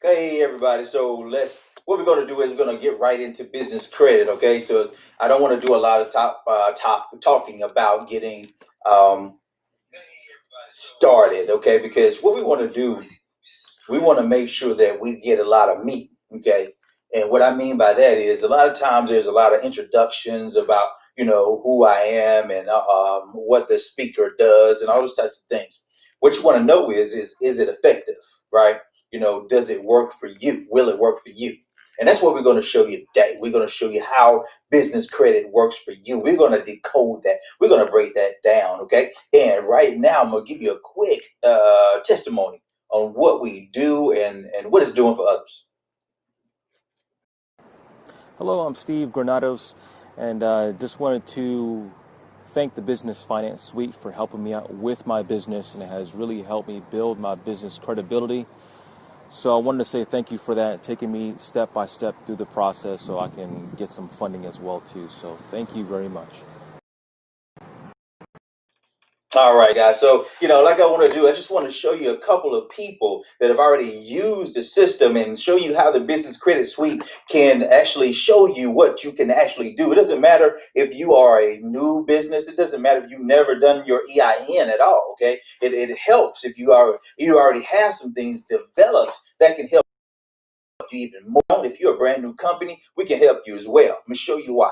Hey everybody, so what we're going to do is we're going to get right into business credit. Okay, so I don't want to do a lot of talking about getting um, started. Okay, because what we want to do, we want to make sure that we get a lot of meat. Okay, and what I mean by that is a lot of times there's a lot of introductions about who I am and what the speaker does and all those types of things. What you want to know is it effective, right? Does it work for you? Will it work for you? And that's what we're going to show you today. We're going to show you how business credit works for you. We're going to decode that. We're going to break that down, okay? And right now, I'm going to give you a quick testimony on what we do and what it's doing for others. Hello, I'm Steve Granados, and just wanted to thank the Business Finance Suite for helping me out with my business, and it has really helped me build my business credibility. So I wanted to say thank you for that, taking me step by step through the process so I can get some funding as well too. So thank you very much. All right, guys. So, like I want to do, I just want to show you a couple of people that have already used the system and show you how the Business Credit Suite can actually show you what you can actually do. It doesn't matter if you are a new business. It doesn't matter if you've never done your EIN at all. Okay. It helps if you already have some things developed that can help you even more. If you're a brand new company, we can help you as well. Let me show you why.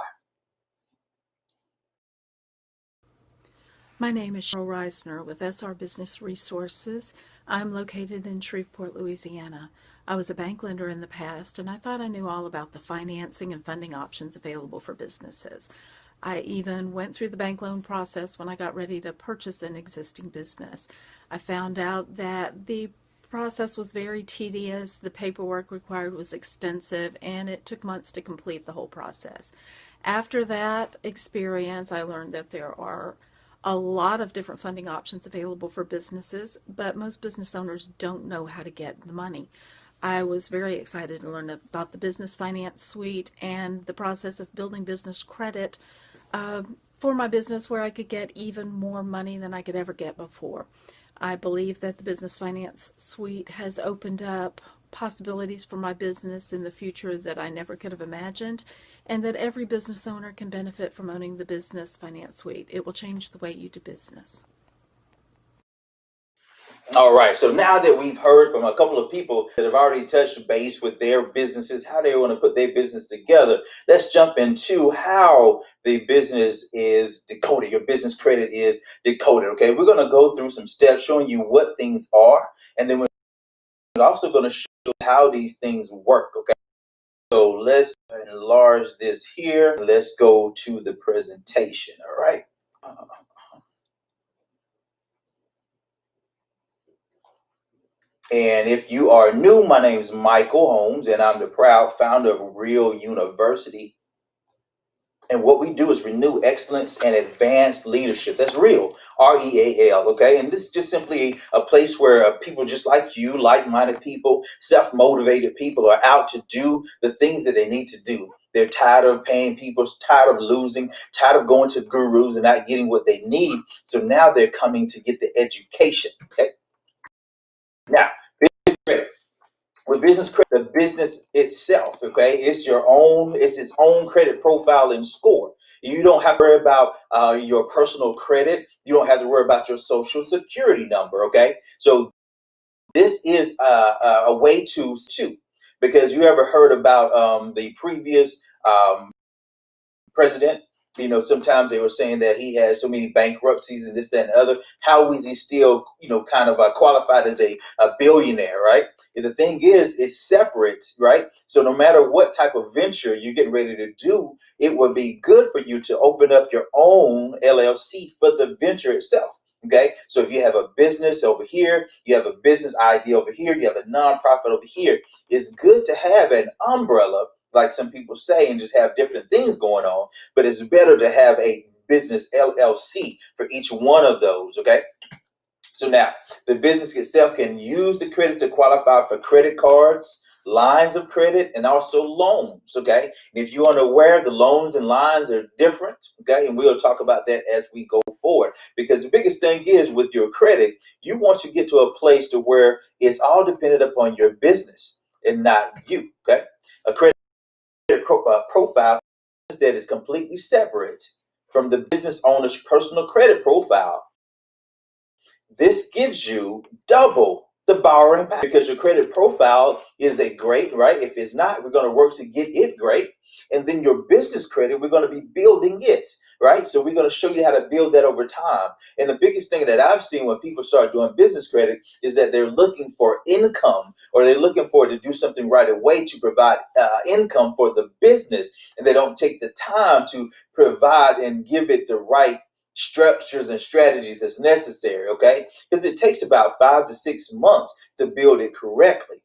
My name is Cheryl Reisner with SR Business Resources. I'm located in Shreveport, Louisiana. I was a bank lender in the past, and I thought I knew all about the financing and funding options available for businesses. I even went through the bank loan process when I got ready to purchase an existing business. I found out that the process was very tedious, the paperwork required was extensive, and it took months to complete the whole process. After that experience, I learned that there are a lot of different funding options available for businesses, but most business owners don't know how to get the money. I was very excited to learn about the Business Finance Suite and the process of building business credit for my business where I could get even more money than I could ever get before. I believe that the Business Finance Suite has opened up possibilities for my business in the future that I never could have imagined, and that every business owner can benefit from owning the Business Finance Suite. It will change the way you do business. All right. So now that we've heard from a couple of people that have already touched base with their businesses, how they want to put their business together, let's jump into how the business is decoded. Your business credit is decoded. Okay. We're going to go through some steps showing you what things are, and then we're also going to show how these things work. Okay. So let's enlarge this here. Let's go to the presentation. All right. And if you are new, my name is Michael Holmes, and I'm the proud founder of R.E.A.L University. And what we do is renew excellence and advance leadership. That's real, R.E.A.L. Okay, and this is just simply a place where people just like you, like-minded people, self-motivated people, are out to do the things that they need to do. They're tired of paying people, tired of losing, tired of going to gurus and not getting what they need. So now they're coming to get the education. Okay, now. With business credit, the business itself, okay, it's its own credit profile and score. You don't have to worry about your personal credit. You don't have to worry about your social security number, okay? So this is a way to, because you ever heard about the previous president? Sometimes they were saying that he has so many bankruptcies and this, that, and the other. How is he still, kind of qualified as a billionaire, right? And the thing is, it's separate, right? So no matter what type of venture you're getting ready to do, it would be good for you to open up your own LLC for the venture itself. Okay, so if you have a business over here, you have a business idea over here, you have a nonprofit over here, it's good to have an umbrella, like some people say, and just have different things going on. But it's better to have a business LLC for each one of those. Okay. So now the business itself can use the credit to qualify for credit cards, lines of credit, and also loans. Okay. And if you're unaware, the loans and lines are different. Okay. And we'll talk about that as we go forward, because the biggest thing is with your credit, you want to get to a place to where it's all dependent upon your business. and not you. Okay, a credit profile that is completely separate from the business owner's personal credit profile. This gives you double the borrowing power because your credit profile is a great, right? If it's not, we're going to work to get it great. And then your business credit, we're going to be building it, right? So we're going to show you how to build that over time. And the biggest thing that I've seen when people start doing business credit is that they're looking for income, or they're looking for to do something right away to provide income for the business. And they don't take the time to provide and give it the right structures and strategies as necessary, okay? Because it takes about 5 to 6 months to build it correctly.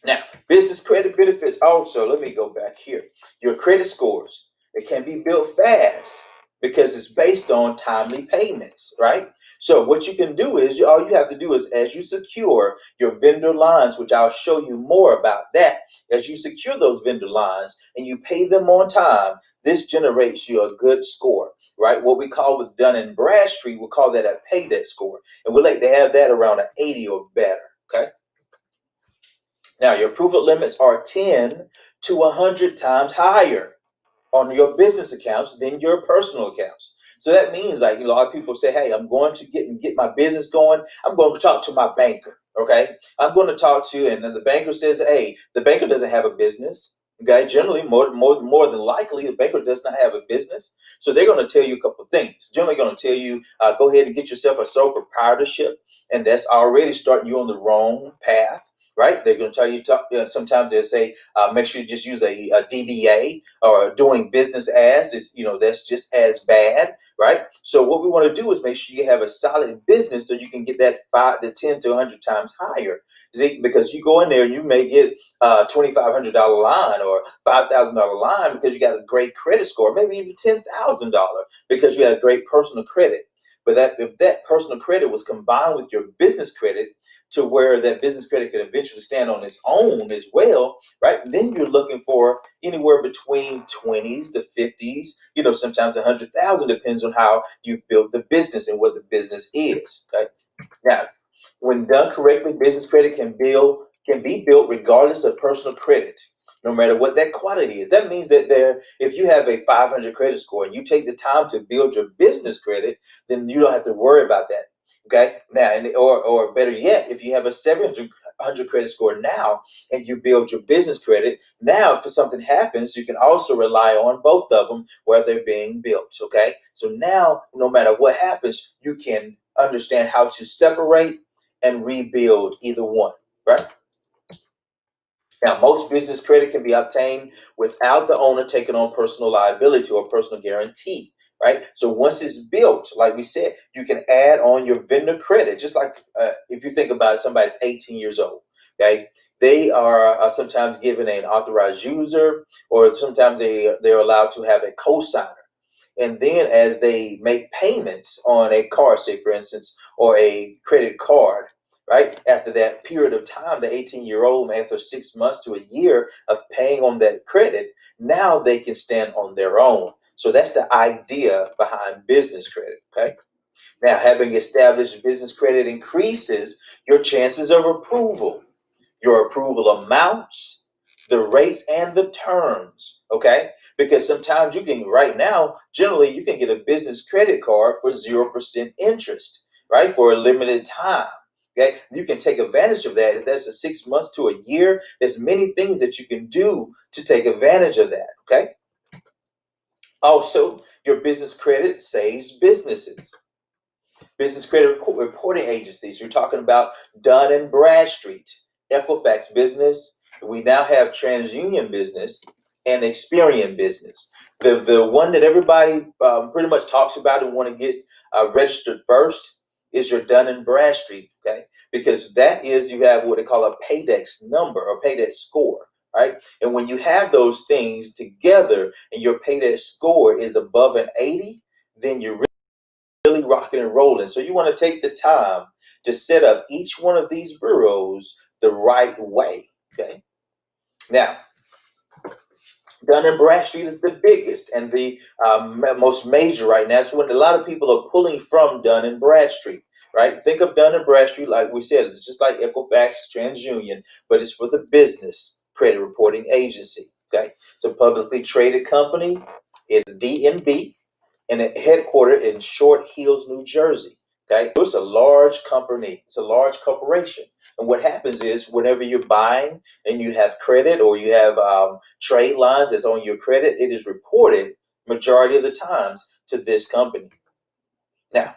Now, business credit benefits also, let me go back here. Your credit scores, it can be built fast because it's based on timely payments, right? So what you can do is, all you have to do is, as you secure your vendor lines, which I'll show you more about that, as you secure those vendor lines and you pay them on time, this generates you a good score, right? What we call with Dun & Bradstreet, we'll call that a pay debt score. And we like to have that around an 80 or better, okay? Now, your approval limits are 10 to 100 times higher on your business accounts than your personal accounts. So that means, like, a lot of people say, hey, I'm going to get my business going. I'm going to talk to my banker. Okay. I'm going to talk to, and then the banker says, hey, the banker doesn't have a business. Okay. Generally, more than likely, the banker does not have a business. So they're going to tell you a couple of things. Generally going to tell you, go ahead and get yourself a sole proprietorship. And that's already starting you on the wrong path. Right? They're going to tell you, sometimes they'll say, make sure you just use a DBA, or doing business as is, that's just as bad, right? So what we want to do is make sure you have a solid business so you can get that 5 to 10 to 100 times higher. See, because you go in there and you may get a $2,500 line or $5,000 line because you got a great credit score, maybe even $10,000 because you had a great personal credit. But if that personal credit was combined with your business credit to where that business credit could eventually stand on its own as well, right? Then you're looking for anywhere between 20s to 50s, sometimes 100,000, depends on how you've built the business and what the business is. Okay. Now, when done correctly, business credit can be built regardless of personal credit, no matter what that quantity is. That means that if you have a 500 credit score and you take the time to build your business credit, then you don't have to worry about that. Okay. Now, or better yet, if you have a 700 credit score now and you build your business credit, now if something happens, you can also rely on both of them where they're being built. Okay. So now, no matter what happens, you can understand how to separate and rebuild either one, right? Now, most business credit can be obtained without the owner taking on personal liability or personal guarantee, right? So once it's built, like we said, you can add on your vendor credit. Just like if you think about it, somebody's 18 years old, okay? They are sometimes given an authorized user, or sometimes they're allowed to have a cosigner. And then as they make payments on a card, say for instance, or a credit card, right? After that period of time, the 18-year-old, after 6 months to a year of paying on that credit, now they can stand on their own. So that's the idea behind business credit, okay? Now, having established business credit increases your chances of approval, your approval amounts, the rates, and the terms. Okay, because sometimes you can, right now, generally you can get a business credit card for 0% interest, right, for a limited time. Okay, you can take advantage of that. If that's a 6 months to a year, there's many things that you can do to take advantage of that. Okay, also your business credit saves businesses. Business credit reporting agencies. You're talking about Dun & Bradstreet, Equifax Business. We now have TransUnion Business and Experian Business. The one that everybody pretty much talks about and want to get registered first is your Dun & Bradstreet, okay? Because that is, you have what they call a paydex number or paydex score, right? And when you have those things together and your paydex score is above an 80, then you're really rocking and rolling. So you want to take the time to set up each one of these bureaus the right way. Okay. Now, Dun and Bradstreet is the biggest and the most major right now. That's when a lot of people are pulling from Dun and Bradstreet, right? Think of Dun and Bradstreet, like we said, it's just like Equifax, TransUnion, but it's for the business credit reporting agency. Okay, it's a publicly traded company. It's DNB, and it headquartered in Short Hills, New Jersey. Okay, it's a large company. It's a large corporation, and what happens is whenever you're buying and you have credit or you have trade lines that's on your credit, it is reported majority of the times to this company. Now,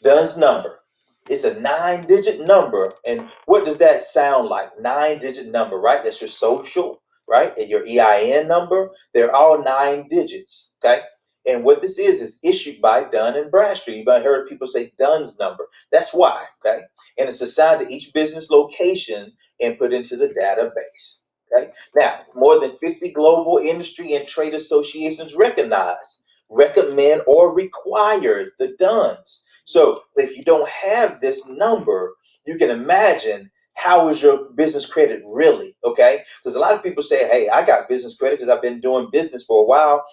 Dunn's number. It's a 9-digit number. And what does that sound like? 9-digit number, right? That's your social, right? And your EIN number. They're all 9 digits. Okay. And what this is issued by Dun and Bradstreet. You might have heard people say Dunn's number. That's why. Okay. And it's assigned to each business location and put into the database. Okay. Now, more than 50 global industry and trade associations recognize, recommend, or require the Duns. So if you don't have this number, you can imagine how is your business credit really, okay? Because a lot of people say, hey, I got business credit because I've been doing business for a while.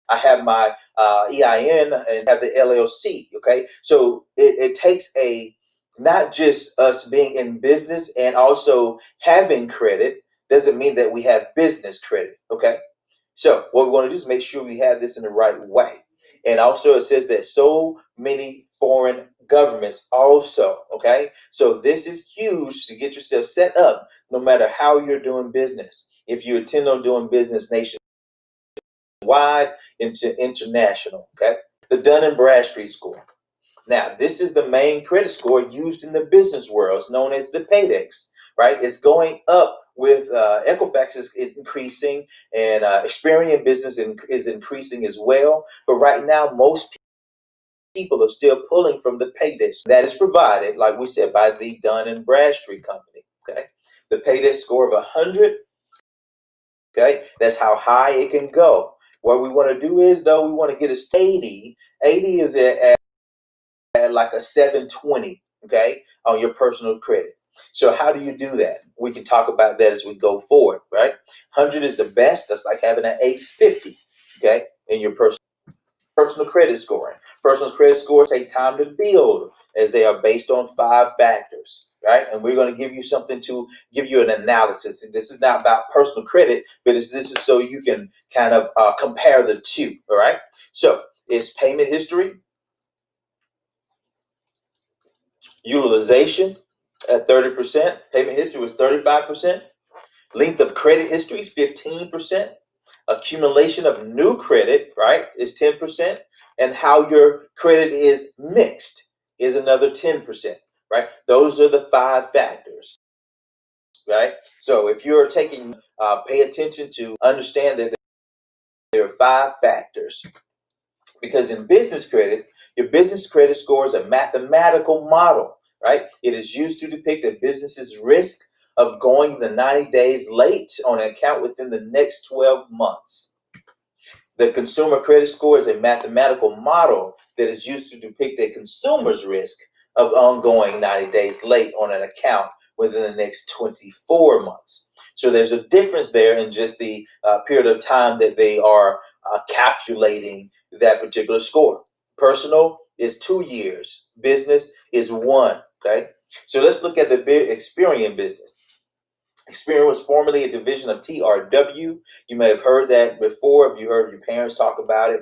I have my EIN and have the LLC, okay? So it takes not just us being in business and also having credit doesn't mean that we have business credit, okay? So what we want to do is make sure we have this in the right way. And also it says that so many foreign governments also, okay? So this is huge to get yourself set up no matter how you're doing business. If you intend on doing business nationwide into international, okay? The Dun and Bradstreet score. Now, this is the main credit score used in the business world. It's known as the Paydex, right? It's going up with Equifax is increasing, and Experian business is increasing as well. But right now, most people are still pulling from the Paydex that is provided, like we said, by the Dun and Bradstreet company. Okay, the Paydex score of 100. Okay, that's how high it can go. What we want to do is, though, we want to get a 80. 80 is at like a 720, okay, on your personal credit. So how do you do that? We can talk about that as we go forward, right? 100 is the best. That's like having an 850, okay, in your personal credit scoring. Personal credit scores take time to build as they are based on 5 factors, right? And we're going to give you something to give you an analysis. And this is not about personal credit, but this is so you can kind of compare the two, all right? So it's payment history, utilization at 30%. Payment history was 35%. Length of credit history is 15%. Accumulation of new credit, right, is 10%. And how your credit is mixed is another 10%, right? Those are the 5 factors, right? So if you're taking, pay attention to understand that there are 5 factors. Because in business credit, your business credit score is a mathematical model, right? It is used to depict a business's risk of going the 90 days late on an account within the next 12 months. The consumer credit score is a mathematical model that is used to depict a consumer's risk of ongoing 90 days late on an account within the next 24 months. So there's a difference there in just the period of time that they are calculating that particular score. Personal is 2 years. Business is 1. Okay. So let's look at the Experian business. Experian was formerly a division of TRW. You may have heard that before. If you heard your parents talk about it,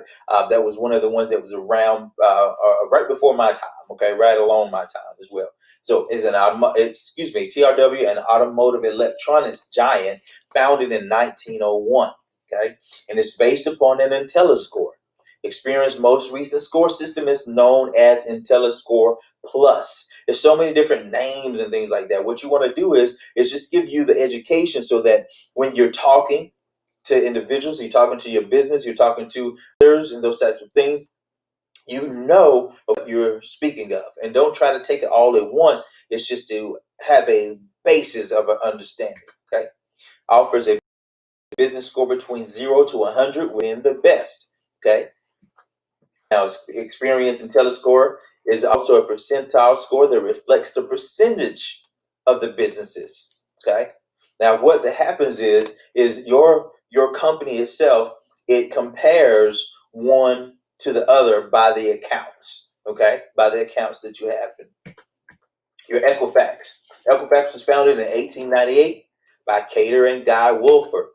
that was one of the ones that was around right before my time. Okay, right along my time as well. So, is an TRW, an automotive electronics giant founded in 1901. Okay, and it's based upon an IntelliScore. Experian's most recent score system is known as IntelliScore Plus. There's so many different names and things like that. What you want to do is just give you the education so that when you're talking to individuals, you're talking to your business, you're talking to others and those types of things, you know what you're speaking of. And don't try to take it all at once. It's just to have a basis of an understanding. Okay. Offers a business score between 0 to 100 within the best. Okay. Now, Experience IntelliScore is also a percentile score that reflects the percentage of the businesses. Okay. Now, what that happens is your company itself, it compares one to the other by the accounts, okay, by the accounts that you have. Your Equifax. Equifax was founded in 1898 by Cater and Guy Wolford.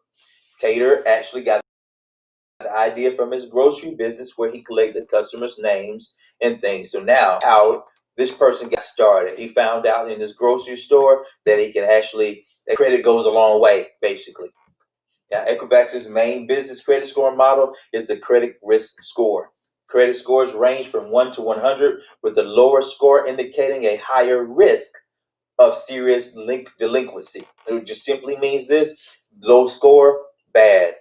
Cater actually got the idea from his grocery business where he collected customers' names and things. So now, how this person got started, he found out in his grocery store that he can actually, that credit goes a long way, basically. Now, Equifax's main business credit scoring model is the credit risk score. Credit scores range from 1 to 100, with the lower score indicating a higher risk of serious delinquency. It just simply means this: low score, bad.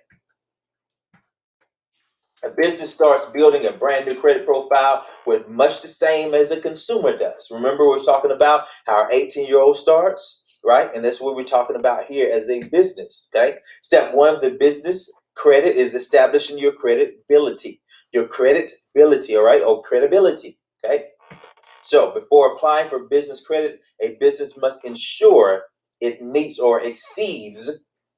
A business starts building a brand new credit profile with much the same as a consumer does. Remember, we're talking about how our 18-year-old starts, right? And that's what we're talking about here as a business, okay? Step one of the business credit is establishing your creditability. Your creditability, all right? Or credibility, okay? So before applying for business credit, a business must ensure it meets or exceeds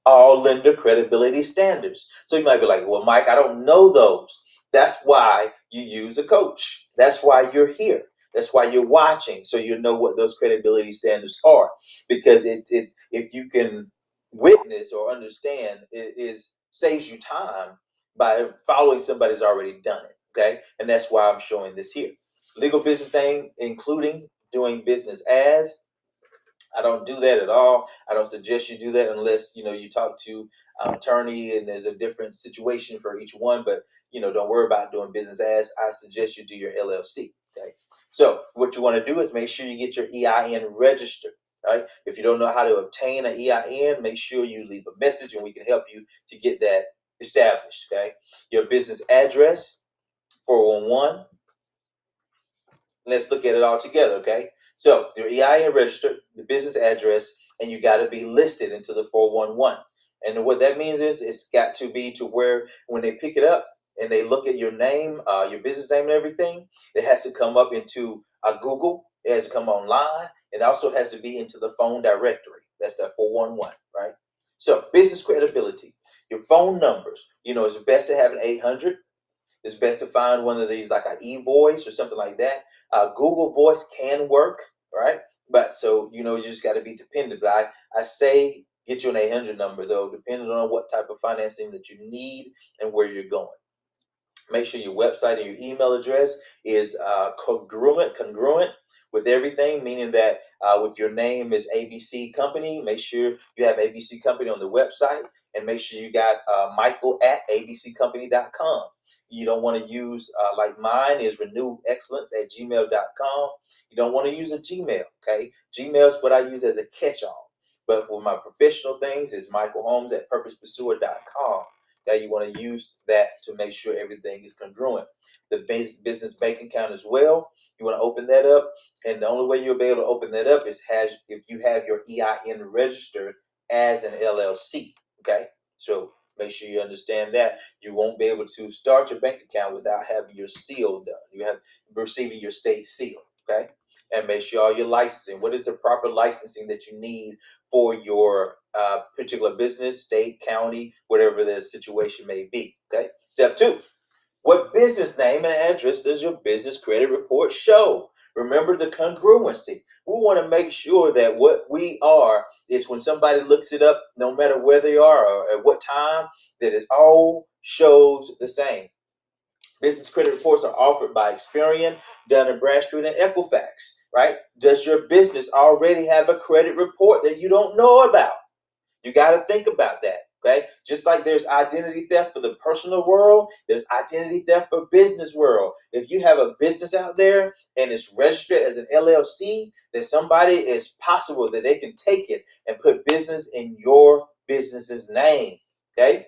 all lender credibility standards. So you might be like, well, Mike, I don't know those. That's why you use a coach. That's why you're here. That's why you're watching, so you know what those credibility standards are. Because if you can witness or understand, it is saves you time by following somebody who's already done it. Okay, and that's why I'm showing this here. Legal business name, including doing business as. I don't do that at all. I don't suggest you do that unless you talk to an attorney and there's a different situation for each one. But don't worry about doing business as. I suggest you do your LLC. Okay. So what you want to do is make sure you get your EIN registered. Right. If you don't know how to obtain an EIN, make sure you leave a message and we can help you to get that established. Okay. Your business address, 411. Let's look at it all together, okay? So your EIN registered, the business address, and you got to be listed into the 411. And what that means is it's got to be to where when they pick it up and they look at your name, your business name and everything, it has to come up into Google. It has to come online. It also has to be into the phone directory. That's that 411, right? So business credibility, your phone numbers. It's best to have an 800. It's best to find one of these like an e-voice or something like that. Google Voice can work, right? But so you just got to be dependent. But I say get you an 800 number though, depending on what type of financing that you need and where you're going. Make sure your website and your email address is congruent with everything, meaning that if your name is ABC Company, make sure you have ABC Company on the website, and make sure you got Michael at abccompany.com. You don't want to use, like mine is renewexcellence@gmail.com. You don't want to use a Gmail, okay? Gmail is what I use as a catch-all. But for my professional things, it's Michael Holmes at purposepursuer.com. Okay, you want to use that to make sure everything is congruent. The business bank account as well. You want to open that up, and the only way you'll be able to open that up is if you have your EIN registered as an LLC. Okay, so make sure you understand that. You won't be able to start your bank account without having your seal done. You have receiving your state seal. Okay, and make sure all your licensing. What is the proper licensing that you need for your particular business, state, county, whatever the situation may be. Okay. Step two, what business name and address does your business credit report show? Remember the congruency. We want to make sure that what we are is when somebody looks it up, no matter where they are or at what time, that it all shows the same. Business credit reports are offered by Experian, Dun & Bradstreet, and Equifax, right? Does your business already have a credit report that you don't know about? You got to think about that, okay? Just like there's identity theft for the personal world, there's identity theft for business world. If you have a business out there and it's registered as an LLC, then somebody is possible that they can take it and put business in your business's name, okay?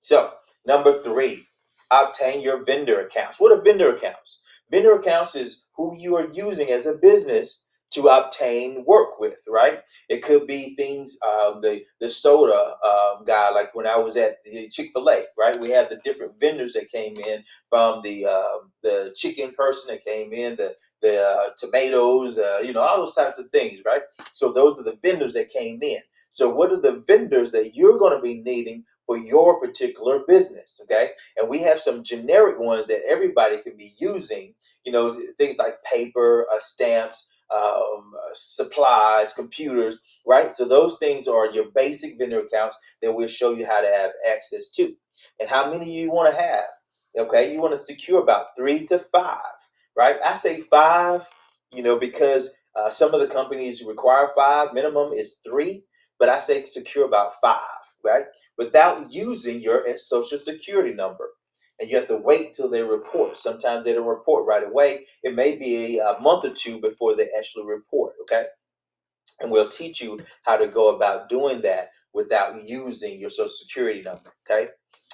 So, number three, obtain your vendor accounts. What are vendor accounts? Vendor accounts is who you are using as a business to obtain work with, right? It could be things, the soda guy, like when I was at the Chick-fil-A, right? We have the different vendors that came in from the chicken person that came in, the tomatoes, all those types of things, right? So those are the vendors that came in. So what are the vendors that you're going to be needing for your particular business? Okay. And we have some generic ones that everybody can be using, things like paper, stamps, supplies, computers, right? So those things are your basic vendor accounts that we'll show you how to have access to. And how many you want to have? Okay, you want to secure about 3 to 5, right? I say 5, because some of the companies require 5, minimum is 3, but I say secure about 5, right? Without using your social security number. And you have to wait till they report. Sometimes they don't report right away. It may be a month or two before they actually report, okay? And we'll teach you how to go about doing that without using your social security number, okay?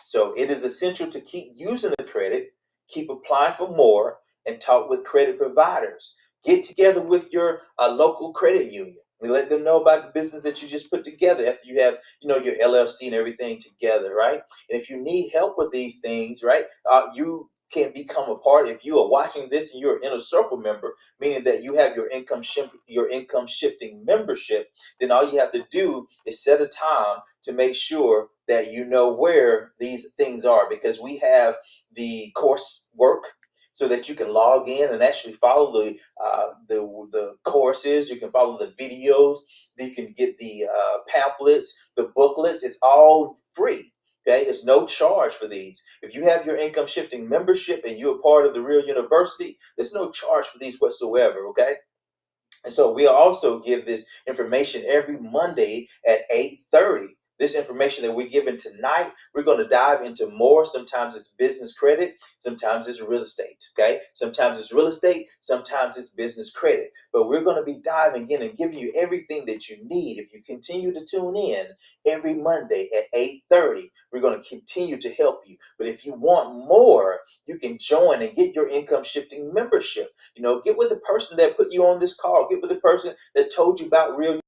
So it is essential to keep using the credit, keep applying for more, and talk with credit providers. Get together with your local credit union and let them know about the business that you just put together after you have, your LLC and everything together, right? And if you need help with these things, right, you can become a part. If you are watching this and you're an inner circle member, meaning that you have your income shifting membership, then all you have to do is set a time to make sure that you know where these things are, because we have the course work so that you can log in and actually follow the courses. You can follow the videos. You can get the pamphlets, the booklets. It's all free. Okay, there's no charge for these. If you have your income shifting membership and you're a part of the R.E.A.L University, there's no charge for these whatsoever. Okay. And so we'll also give this information every Monday at 8:30. This information that we're giving tonight, we're going to dive into more. Sometimes it's business credit, sometimes it's real estate. Okay. Sometimes it's real estate, sometimes it's business credit. But we're going to be diving in and giving you everything that you need. If you continue to tune in every Monday at 8:30, we're going to continue to help you. But if you want more, you can join and get your income shifting membership. Get with the person that put you on this call. Get with the person that told you about R.E.A.L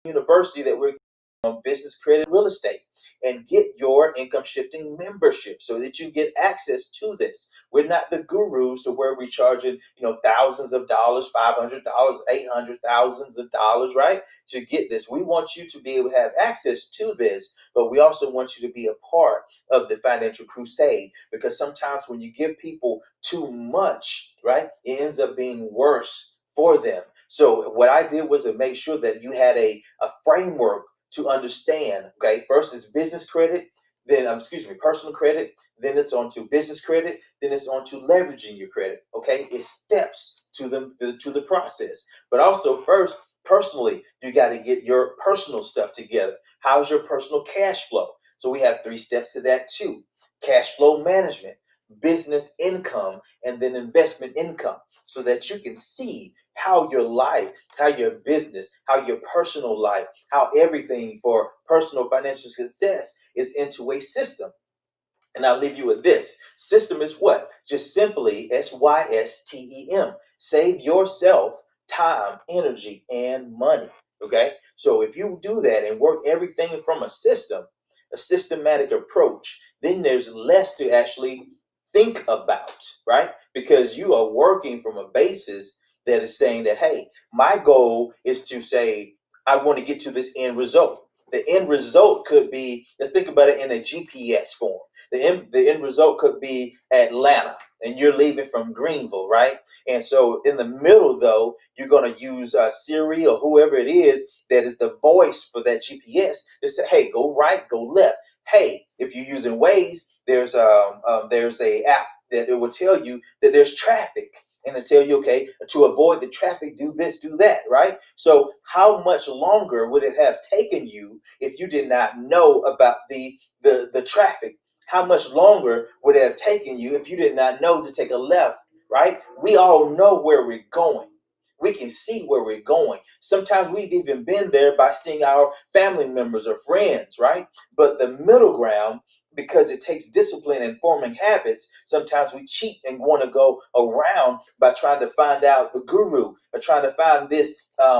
University that we're on business credit real estate, and get your income shifting membership so that you get access to this. We're not the gurus to where we're charging, thousands of dollars, $500, 800, thousands of dollars, right? To get this. We want you to be able to have access to this, but we also want you to be a part of the financial crusade, because sometimes when you give people too much, right, it ends up being worse for them. So what I did was to make sure that you had a framework to understand. Okay, first is business credit, then personal credit, then it's on to business credit, then it's on to leveraging your credit. Okay, it's steps to the process. But also first, personally, you got to get your personal stuff together. How's your personal cash flow? So we have 3 steps to that too: cash flow management, business income, and then investment income, so that you can see how your life, how your business, how your personal life, how everything for personal financial success is into a system. And I'll leave you with this. System is what? Just simply SYSTEM. Save yourself time, energy, and money. Okay? So if you do that and work everything from a system, a systematic approach, then there's less to actually think about, right? Because you are working from a basis that is saying that, hey, my goal is to say, I want to get to this end result. The end result could be, let's think about it in a GPS form. The end result could be Atlanta, and you're leaving from Greenville, right? And so in the middle, though, you're going to use Siri or whoever it is that is the voice for that GPS to say, hey, go right, go left. Hey, if you're using Waze, there's a app that it will tell you that there's traffic. And to tell you, okay, to avoid the traffic, do this, do that, right? So how much longer would it have taken you if you did not know about the traffic? How much longer would it have taken you if you did not know to take a left, right? We all know where we're going. We can see where we're going. Sometimes we've even been there by seeing our family members or friends, right? But the middle ground, because it takes discipline and forming habits, sometimes we cheat and want to go around by trying to find out the guru or trying to find this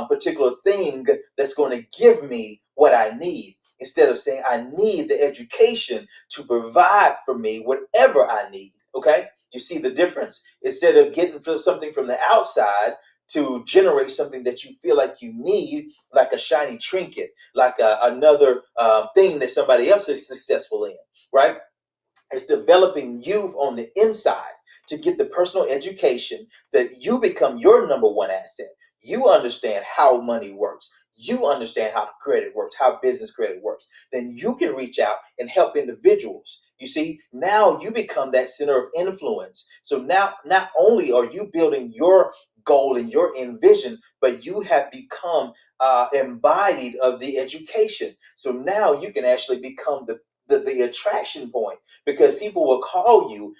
particular thing that's going to give me what I need, instead of saying I need the education to provide for me whatever I need. Okay, you see the difference? Instead of getting something from the outside, to generate something that you feel like you need, like a shiny trinket, like another thing that somebody else is successful in, right? It's developing you on the inside to get the personal education that you become your number one asset. You understand how money works. You understand how credit works, how business credit works. Then you can reach out and help individuals. You see, now you become that center of influence. So now not only are you building your goal and your envision, but you have become embodied of the education. So now you can actually become the attraction point, because people will call you,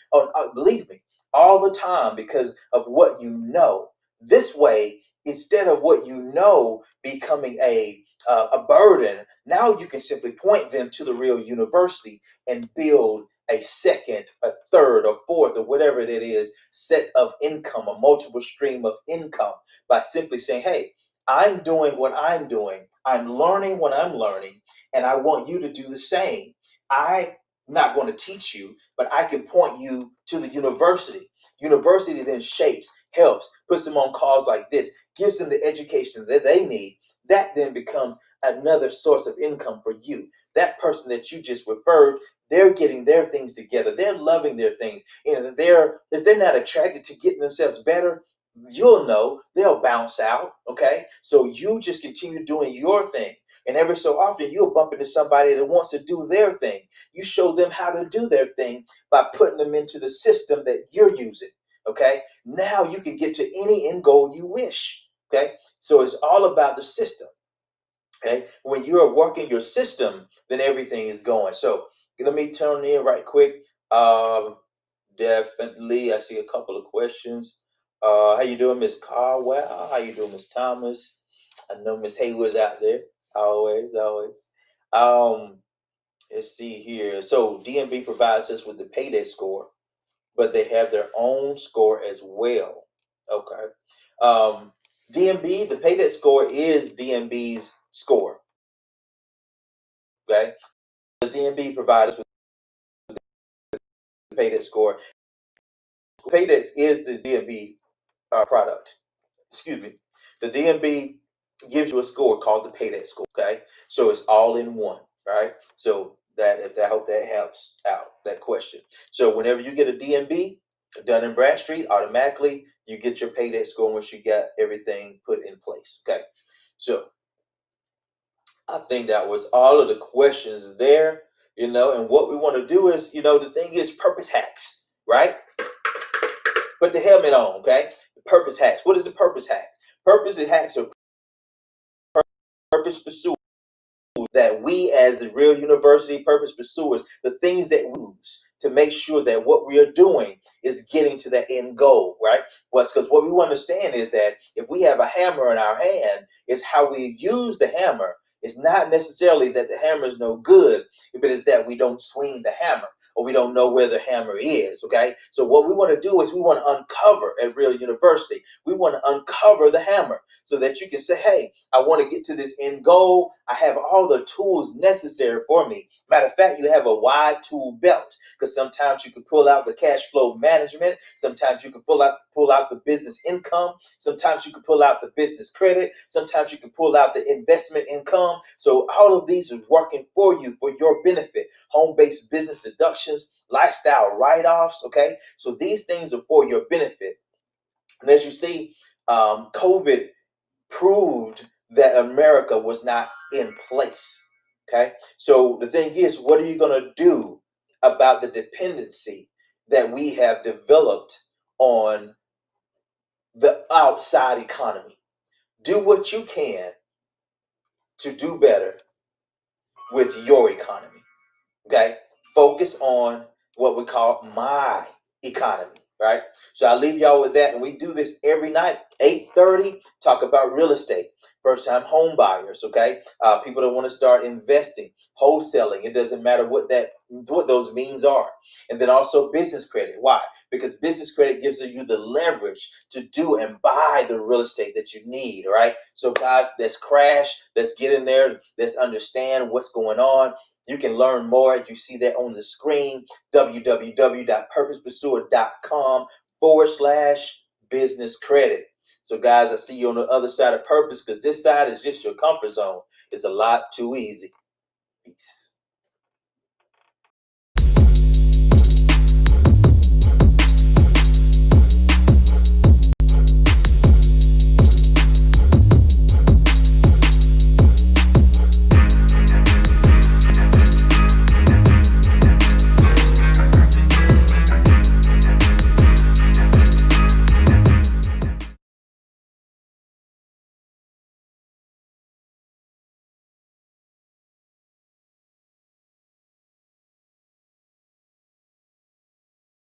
believe me, all the time because of what you know. This way, instead of what you know becoming a burden, now you can simply point them to the real university and build a second, a third, or fourth, or whatever it is, set of income, a multiple stream of income, by simply saying, hey, I'm doing what I'm doing. I'm learning what I'm learning, and I want you to do the same. I'm not going to teach you, but I can point you to the university. University then shapes, helps, puts them on calls like this, gives them the education that they need. That then becomes another source of income for you. That person that you just referred, they're getting their things together. They're loving their things. If they're not attracted to getting themselves better, you'll know they'll bounce out. Okay, so you just continue doing your thing. And every so often, you'll bump into somebody that wants to do their thing. You show them how to do their thing by putting them into the system that you're using. Okay. Now you can get to any end goal you wish. Okay. So it's all about the system. Okay. When you are working your system, then everything is going. So let me turn in right quick. Definitely. I see a couple of questions. How you doing, Miss Carwell? How you doing, Miss Thomas? I know Miss Haywood's out there. Always, always. Um, let's see here. So DMV provides us with the payday score, but they have their own score as well. Okay. DMB, the payday score is DMB's score. Okay. Does DMB provide us with the payday score? Paydex is the DMB product. Excuse me. The DMB gives you a score called the paydex score. Okay. So it's all in one. Right. So that, if that, I hope that helps out that question. So whenever you get a DMB, Dun and Bradstreet, automatically you get your paydex score once you got everything put in place. Okay. So I think that was all of the questions there, and what we want to do is, the thing is purpose hacks, right? Put the helmet on, okay? The purpose hacks. What is a purpose hack? Purpose hacks are purpose pursuers that we, as the real university purpose pursuers, the things that we use to make sure that what we are doing is getting to that end goal, right? Well, because what we want to understand is that if we have a hammer in our hand, it's how we use the hammer. It's not necessarily that the hammer is no good, but it's that we don't swing the hammer, or we don't know where the hammer is, okay? So what we want to do is we want to uncover at Real University. We want to uncover the hammer so that you can say, hey, I want to get to this end goal. I have all the tools necessary for me. Matter of fact, you have a wide tool belt, because sometimes you can pull out the cash flow management. Sometimes you can pull out the business income. Sometimes you can pull out the business credit. Sometimes you can pull out the investment income. So all of these is working for you, for your benefit. Home-based business deductions, lifestyle write-offs. Okay, so these things are for your benefit. And as you see, COVID proved that America was not in place. Okay. So the thing is, what are you going to do about the dependency that we have developed on the outside economy? Do what you can to do better with your economy. Okay. Focus on what we call my economy. Right. So I'll leave y'all with that. And we do this every night, 8:30, talk about real estate. First time home buyers. Okay. People that want to start investing, wholesaling. It doesn't matter what those means are. And then also business credit. Why? Because business credit gives you the leverage to do and buy the real estate that you need. All right. So guys, let's crash. Let's get in there. Let's understand what's going on. You can learn more. You see that on the screen, www.purposepursuer.com/business credit. So, guys, I see you on the other side of purpose, because this side is just your comfort zone. It's a lot too easy. Peace.